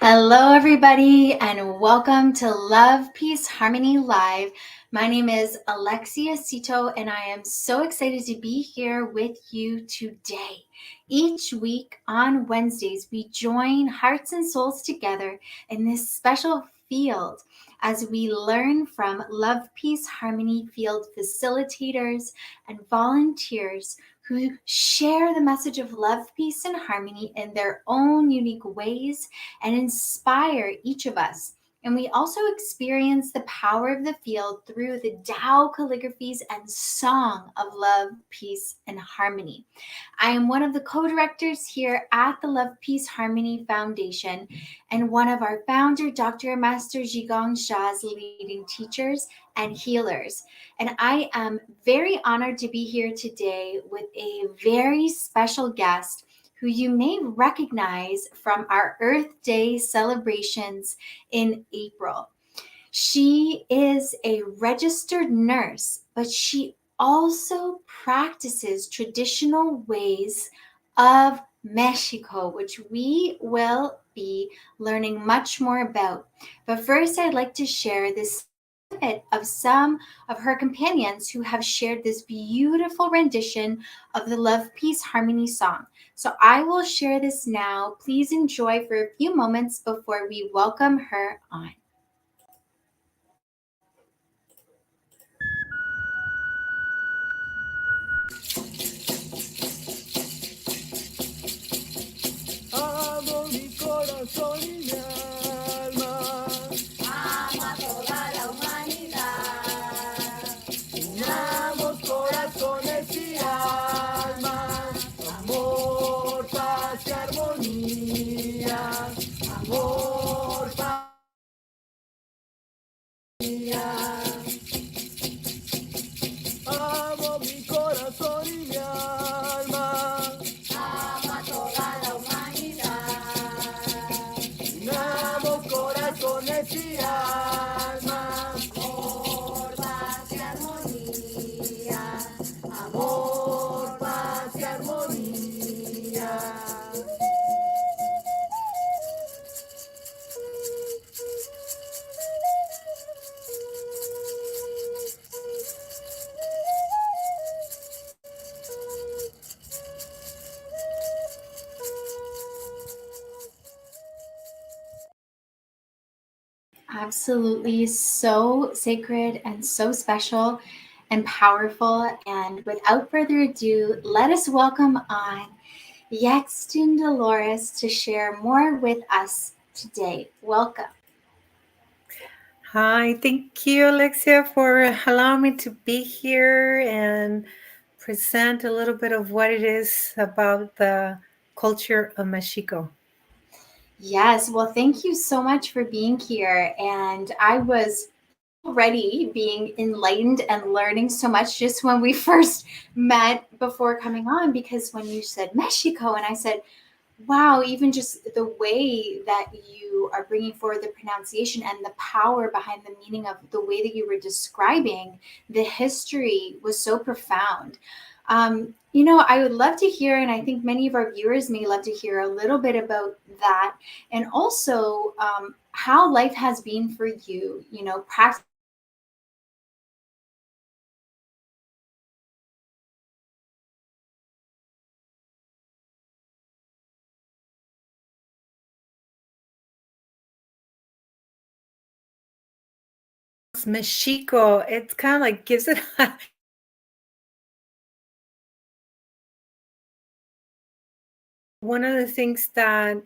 Hello, everybody, and welcome to Love, Peace, Harmony Live. My name is Alexia Cito, and I am so excited to be here with you today. Each week on Wednesdays, we join hearts and souls together in this special field as we learn from Love, Peace, Harmony field facilitators and volunteers who share the message of love, peace, and harmony in their own unique ways and inspire each of us. And we also experience the power of the field through the Tao calligraphies and song of love, peace, and harmony. I am one of the co-directors here at the Love, Peace, Harmony Foundation and one of our founder, Dr. Master Sha's leading teachers and healers. And I am very honored to be here today with a very special guest who you may recognize from our Earth Day celebrations in April. She is a registered nurse, but she also practices traditional ways of Mexico, which we will be learning much more about. But first, I'd like to share this bit of some of her companions who have shared this beautiful rendition of the Love, Peace, Harmony song. So I will share this now. Please enjoy for a few moments before we welcome her on. Amo mi corazón y mi alma. Amo a toda la humanidad. Unamos corazones y almas. Amor, paz y armonía. Amor, paz y armonía. Amo mi corazón y mi alma. Amo a toda la humanidad. Unamos corazones y almas. Amor, paz y armonía. Amor, paz y armonía. Absolutely so sacred and so special and powerful. And without further ado, let us welcome on Yectzin Dolores to share more with us today. Welcome. Hi, thank you, Alexia, for allowing me to be here and present a little bit of what it is about the culture of Mexico. Yes, well, thank you so much for being here. And I was already being enlightened and learning so much just when we first met before coming on, because when you said Mexico, and I said, wow, even just the way that you are bringing forward the pronunciation and the power behind the meaning of the way that you were describing the history was so profound. I would love to hear, and I think many of our viewers may love to hear a little bit about that, and also how life has been for you, practicing. It's Mexico, it kind of like gives it one of the things that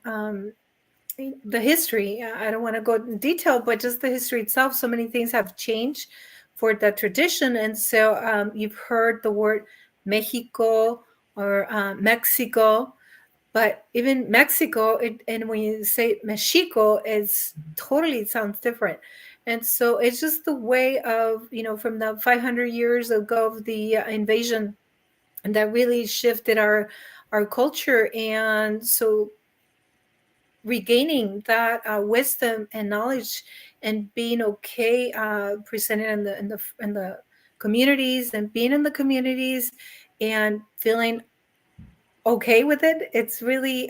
the history, I don't want to go in detail, but just the history itself, so many things have changed for the tradition. And so you've heard the word Mexico or Mexico, but even Mexico, and when you say Mexico, it's totally, it sounds different. And so it's just the way of, from the 500 years ago of the invasion, and that really shifted our culture. And so regaining that wisdom and knowledge and being okay presented in the communities and being in the communities and feeling okay with it, it's really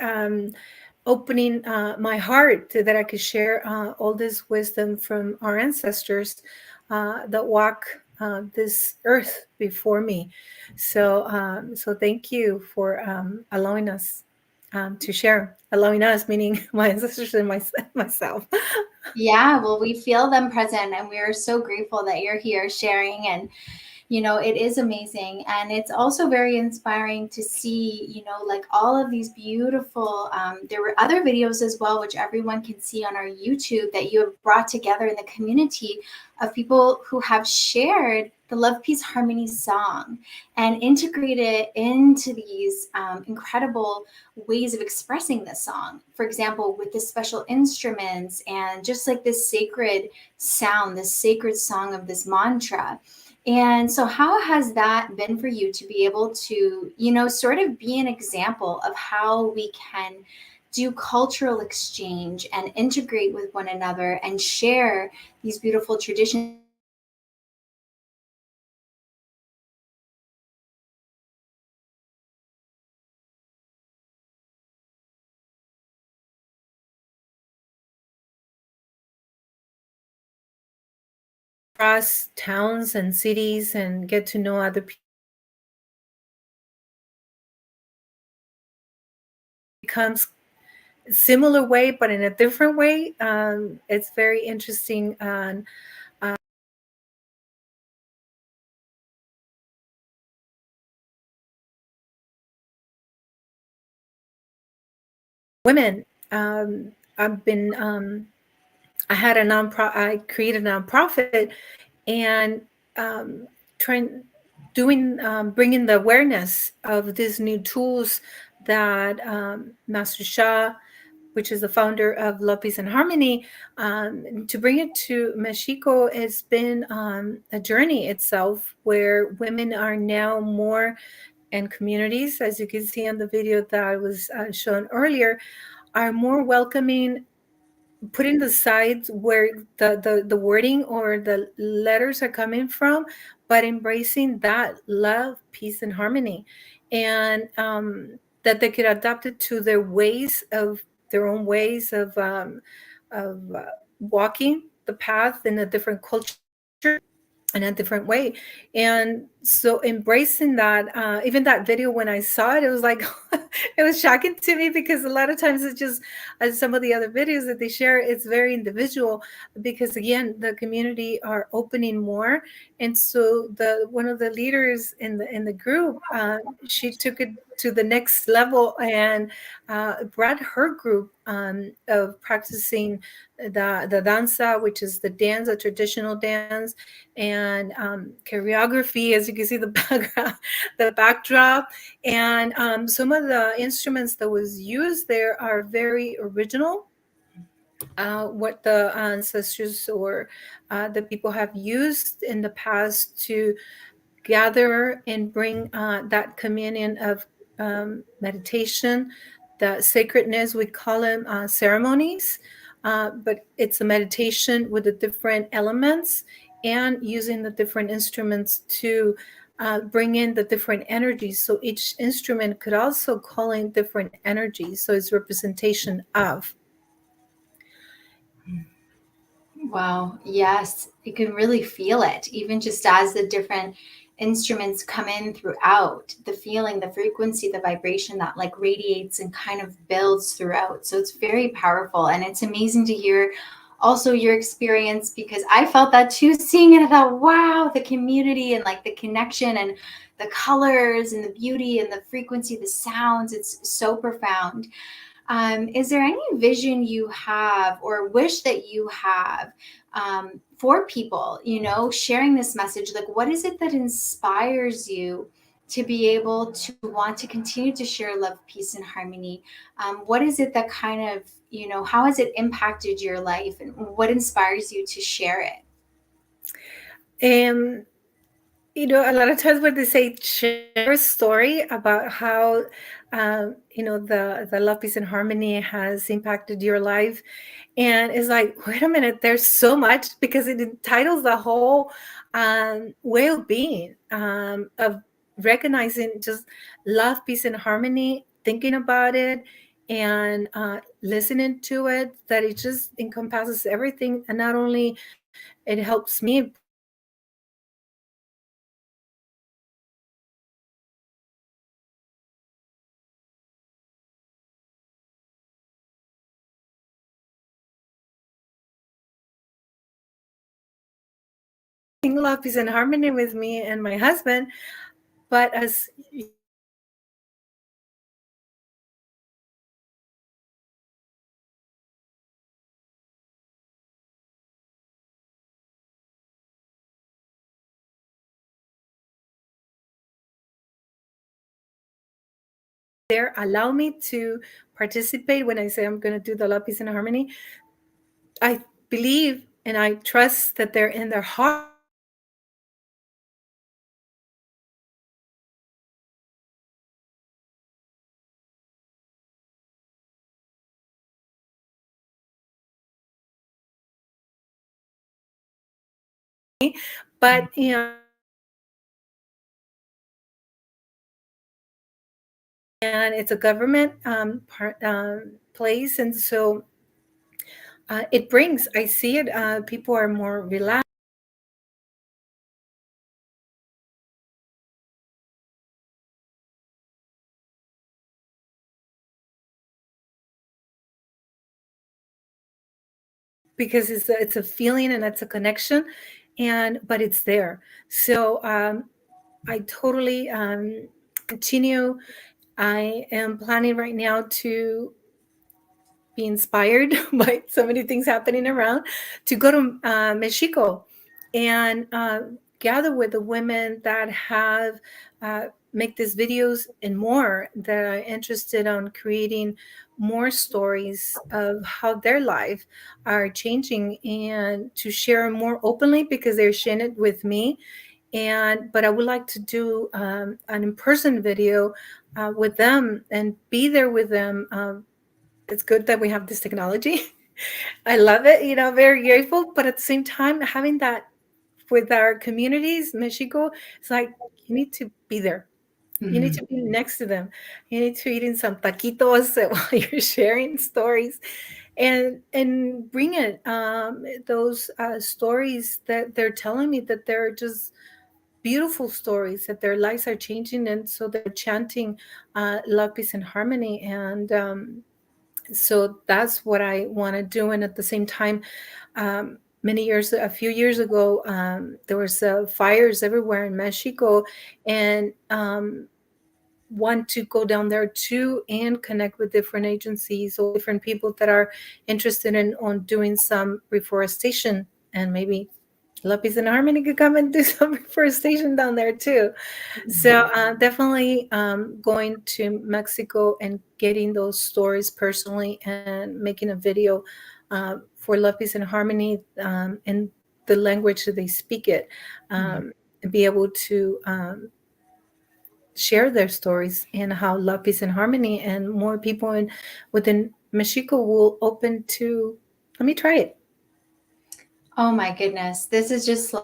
opening my heart to, that I could share all this wisdom from our ancestors that walk this earth before me. So thank you for allowing us to share, allowing us, meaning my ancestors and myself. Yeah, well, we feel them present, and we are so grateful that you're here sharing. And it is amazing, and it's also very inspiring to see like all of these beautiful there were other videos as well, which everyone can see on our YouTube, that you have brought together in the community of people who have shared the Love, Peace, Harmony song and integrate it into these incredible ways of expressing the song. For example, with the special instruments and just like this sacred sound, this sacred song of this mantra. And so, how has that been for you to be able to, sort of be an example of how we can do cultural exchange and integrate with one another and share these beautiful traditions? Across towns and cities and get to know other people becomes similar way, but in a different way. It's very interesting. And women, I've been, I had a I created a nonprofit, and um, trying, doing, bringing the awareness of these new tools that Master Sha, which is the founder of Love, Peace, and Harmony, to bring it to Mexico. It's been a journey itself, where women are now more, and communities, as you can see on the video that was shown earlier, are more welcoming, putting the sides where the wording or the letters are coming from, but embracing that love, peace, and harmony, and that they could adapt it to their ways of, their own ways of walking the path in a different culture, in a different way. And so embracing that, even that video, when I saw it, it was like it was shocking to me, because a lot of times it's just, as some of the other videos that they share, it's very individual, because again, the community are opening more. And so the one of the leaders in the group, she took it to the next level, and brought her group of practicing the danza, which is the dance, the traditional dance, and choreography, as you can see the background, the backdrop, and some of the instruments that was used there are very original. What the ancestors or the people have used in the past to gather and bring that communion of meditation, the sacredness. We call them ceremonies, but it's a meditation with the different elements, and using the different instruments to bring in the different energies. So each instrument could also call in different energies. So it's representation of. Wow, yes, you can really feel it, even just as the different instruments come in throughout, the feeling, the frequency, the vibration that like radiates and kind of builds throughout. So it's very powerful, and it's amazing to hear also your experience, because I felt that too, seeing it. I thought, wow, the community and like the connection and the colors and the beauty and the frequency, the sounds, it's so profound. Is there any vision you have or wish that you have for people, sharing this message? Like, what is it that inspires you to be able to want to continue to share love, peace, and harmony? What is it that kind of, how has it impacted your life, and what inspires you to share it? Um, a lot of times when they say share a story about how, the love, peace, and harmony has impacted your life, and it's like, wait a minute, there's so much, because it entitles the whole way of being, of recognizing just love, peace, and harmony, thinking about it, and listening to it, that it just encompasses everything. And not only it helps me sing Love, Peace, and Harmony with me and my husband, but as there allow me to participate when I say I'm going to do the Love, Peace, and Harmony, I believe and I trust that they're in their heart but and it's a government place, and so it brings. I see it. People are more relaxed because it's a feeling and it's a connection, and but it's there. So I totally continue. I am planning right now to be inspired by so many things happening around to go to Mexico and gather with the women that have make these videos and more that are interested on creating more stories of how their life are changing and to share more openly because they're sharing it with me. And but I would like to do an in-person video with them and be there with them. It's good that we have this technology. I love it, very grateful. But at the same time, having that with our communities, Mexico, it's like you need to be there. You need to be next to them. You need to eat in some taquitos while you're sharing stories, and bring it those stories that they're telling me that they're just beautiful stories that their lives are changing, and so they're chanting love, peace, and harmony, and so that's what I want to do. And at the same time, a few years ago, there was fires everywhere in Mexico, and want to go down there too and connect with different agencies or different people that are interested in on doing some reforestation, and maybe Lapis and Harmony could come and do some reforestation down there too. So definitely going to Mexico and getting those stories personally and making a video for Love, Peace, and Harmony in the language that they speak it, and be able to share their stories and how Love, Peace, and Harmony and more people within Mexico will open to, let me try it. Oh my goodness. This is just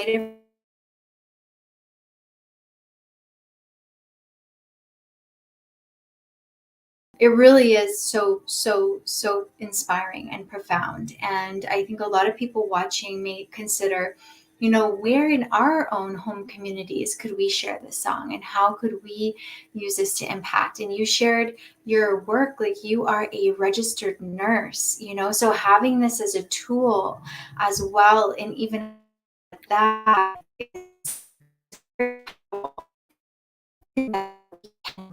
it really is so inspiring and profound. And I think a lot of people watching may consider, where in our own home communities could we share this song and how could we use this to impact? And you shared your work, like you are a registered nurse, so having this as a tool as well, and even that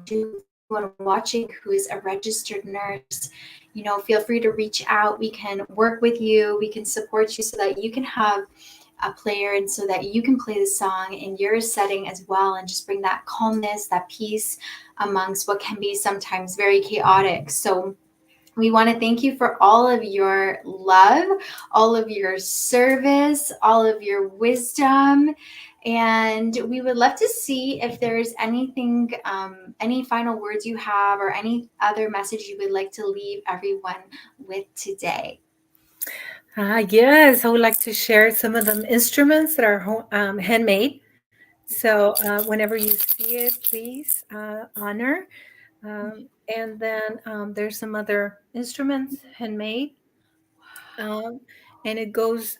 do anyone watching who is a registered nurse, feel free to reach out. We can work with you. We can support you so that you can have a player and so that you can play the song in your setting as well and just bring that calmness, that peace amongst what can be sometimes very chaotic. So We want to thank you for all of your love, all of your service, all of your wisdom. And we would love to see if there's anything, any final words you have, or any other message you would like to leave everyone with today. Yes, I would like to share some of the instruments that are handmade. So whenever you see it, please honor. And then there's some other instruments handmade. Um, and it goes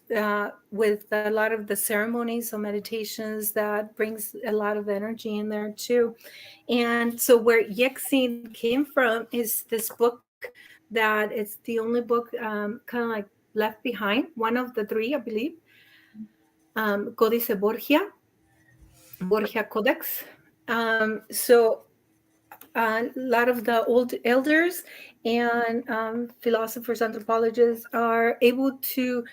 with a lot of the ceremonies, so meditations that brings a lot of energy in there too. And so where Yectzin came from is this book that it's the only book kind of like left behind, one of the three, I believe. Códice Borgia Codex. So a lot of the old elders and philosophers, anthropologists are able to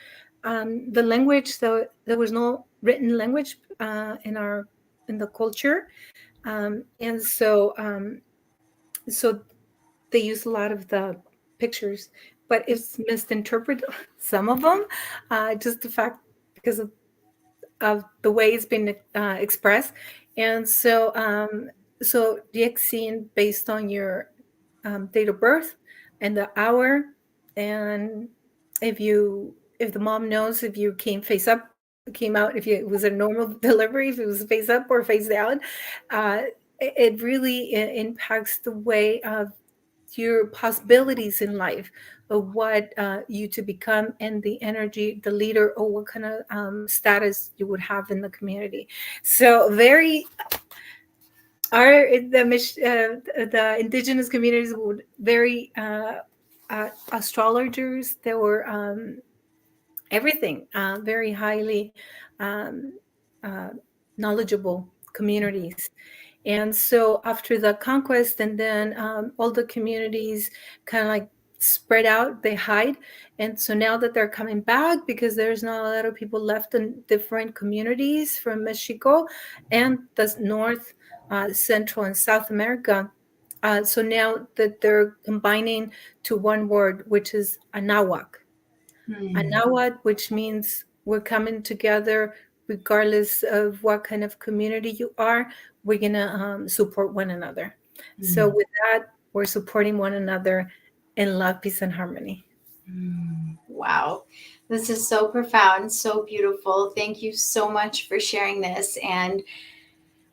the language. So there was no written language in the culture, and so they use a lot of the pictures, but it's misinterpreted. Some of them, just the fact because of the way it's been expressed, and so the vaccine based on your date of birth and the hour, and if the mom knows if you came out, if it was a normal delivery, if it was face up or face down, uh, it really impacts the way of your possibilities in life of what you to become and the energy, the leader, or what kind of status you would have in the community. So very our the indigenous communities would very astrologers. There were everything very highly um, uh, knowledgeable communities. And so after the conquest, and then all the communities kind of like spread out, they hide. And so now that they're coming back, because there's not a lot of people left in different communities from Mexico and the North, Central, and South America. So now that they're combining to one word, which is Anahuac. Anahuac, which means we're coming together regardless of what kind of community you are. We're going to support one another. So with that, we're supporting one another in love, peace, and harmony. Wow. This is so profound, so beautiful. Thank you so much for sharing this. And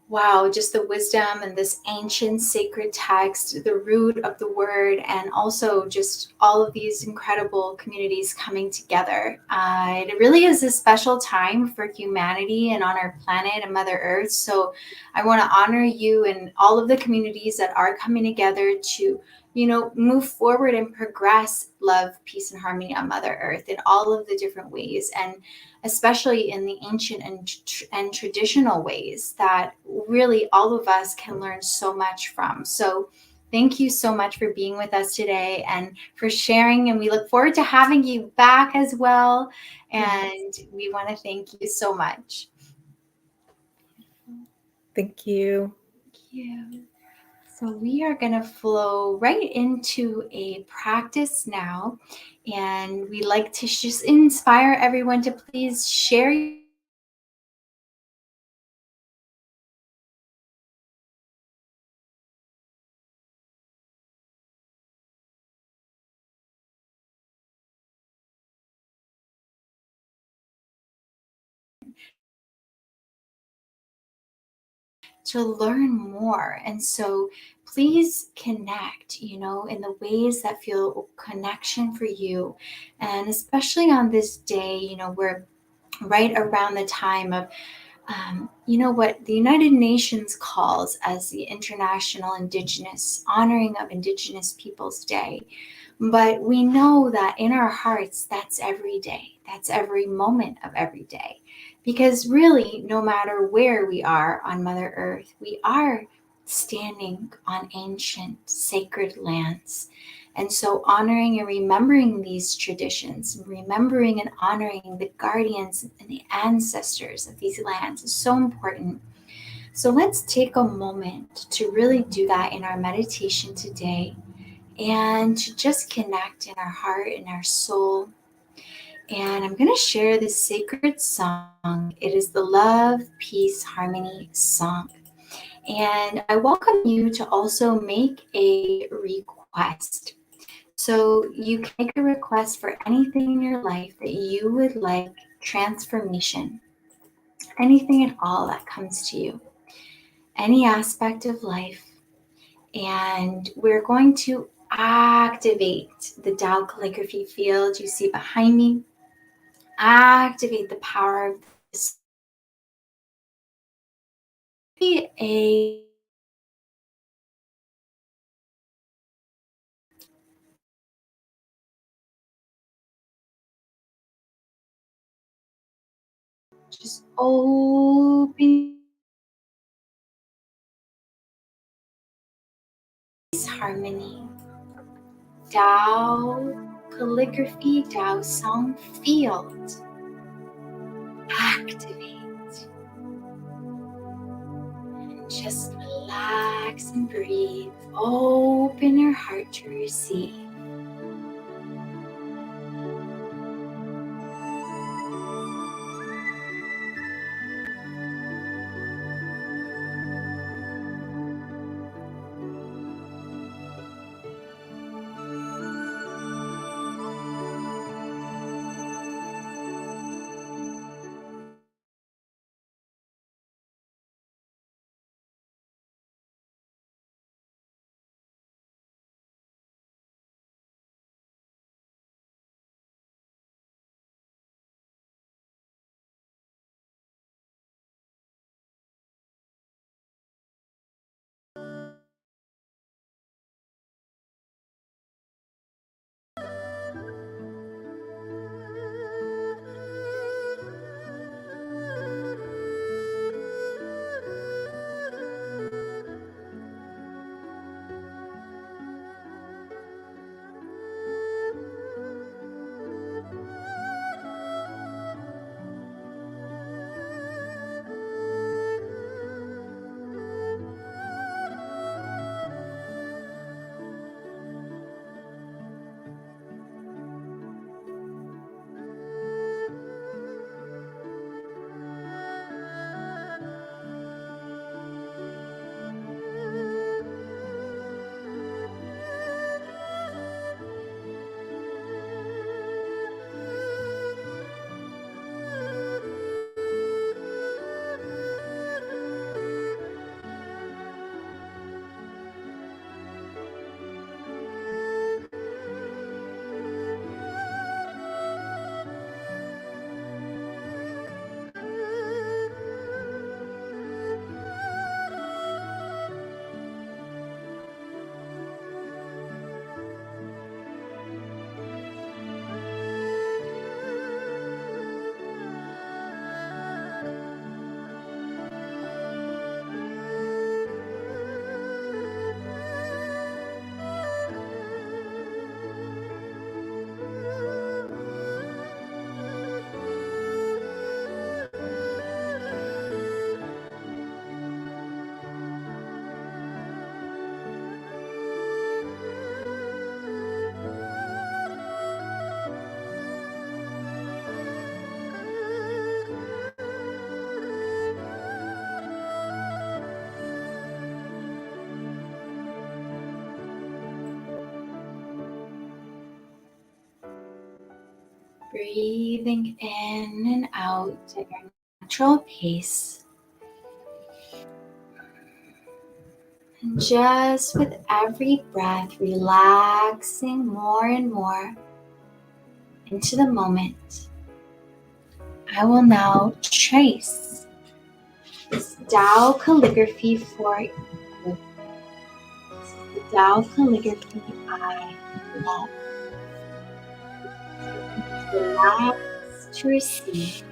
wow, just the wisdom and this ancient sacred text, the root of the word, and also just all of these incredible communities coming together. It really is a special time for humanity and on our planet and Mother Earth. So I want to honor you and all of the communities that are coming together to, move forward and progress love, peace, and harmony on Mother Earth in all of the different ways. And especially in the ancient and traditional ways that really all of us can learn so much from. So thank you so much for being with us today and for sharing. And we look forward to having you back as well. And we want to thank you so much. Thank you. Thank you. So we are going to flow right into a practice now. And we like to just inspire everyone to please share your intentions with us. To learn more. And so please connect, in the ways that feel connection for you. And especially on this day, we're right around the time of, what the United Nations calls as the International Indigenous, honoring of Indigenous Peoples Day. But we know that in our hearts, that's every day. That's every moment of every day. Because really, no matter where we are on Mother Earth, we are standing on ancient sacred lands. And so, honoring and remembering these traditions, remembering and honoring the guardians and the ancestors of these lands is so important. So, let's take a moment to really do that in our meditation today. and to just connect in our heart and our soul. And I'm going to share this sacred song. It is the Love, Peace, Harmony song. And I welcome you to also make a request. So you can make a request for anything in your life that you would like transformation, anything at all that comes to you, any aspect of life. And we're going to activate the Tao calligraphy field you see behind me. Activate the power of this. A just open this harmony. Tao calligraphy, Tao song field. Activate. And just relax and breathe. Open your heart to receive. Breathing in and out at your natural pace. And just with every breath, relaxing more and more into the moment. I will now trace this Tao calligraphy for you. This is the Tao calligraphy I love. Relax to receive.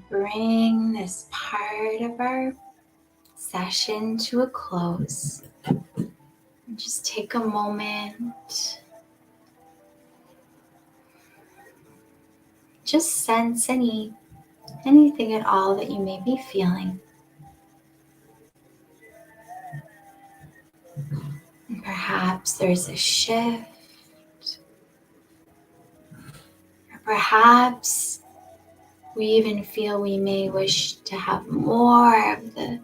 bring this part of our session to a close. And just take a moment. Just sense anything at all that you may be feeling. And perhaps there's a shift. Or perhaps we even feel we may wish to have more of the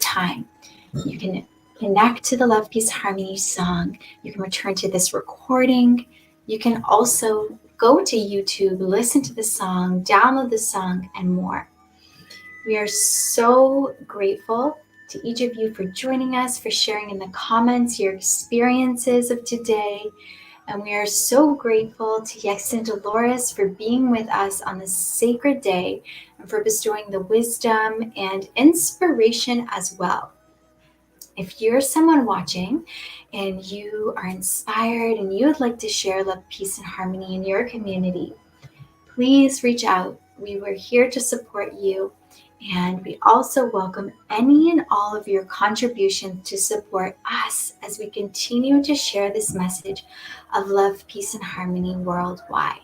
time. You can connect to the Love, Peace, Harmony song. You can return to this recording. You can also go to YouTube, listen to the song, download the song, and more. We are so grateful to each of you for joining us, for sharing in the comments your experiences of today. And we are so grateful to Yectzin Dolores for being with us on this sacred day and for bestowing the wisdom and inspiration as well. If you're someone watching and you are inspired and you would like to share love, peace, and harmony in your community, please reach out. We were here to support you. And we also welcome any and all of your contributions to support us as we continue to share this message of love, peace, and harmony worldwide.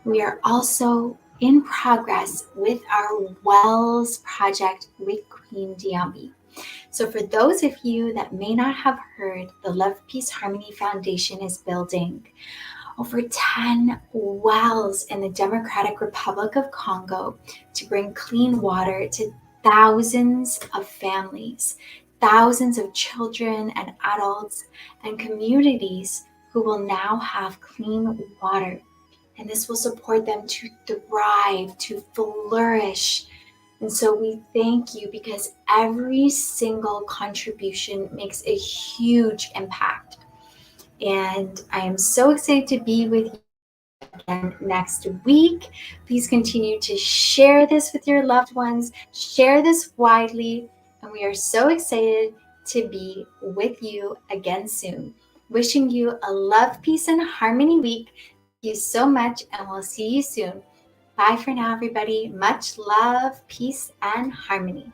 We are also in progress with our Wells project with Queen Diambi. So for those of you that may not have heard, the Love, Peace, Harmony Foundation is building over 10 wells in the Democratic Republic of Congo to bring clean water to thousands of families, thousands of children and adults and communities who will now have clean water. And this will support them to thrive, to flourish. And so we thank you because every single contribution makes a huge impact. And I am so excited to be with you again next week. Please continue to share this with your loved ones, share this widely, and we are so excited to be with you again soon. Wishing you a love, peace, and harmony week. Thank you so much, and we'll see you soon. Bye for now, everybody. Much love, peace, and harmony.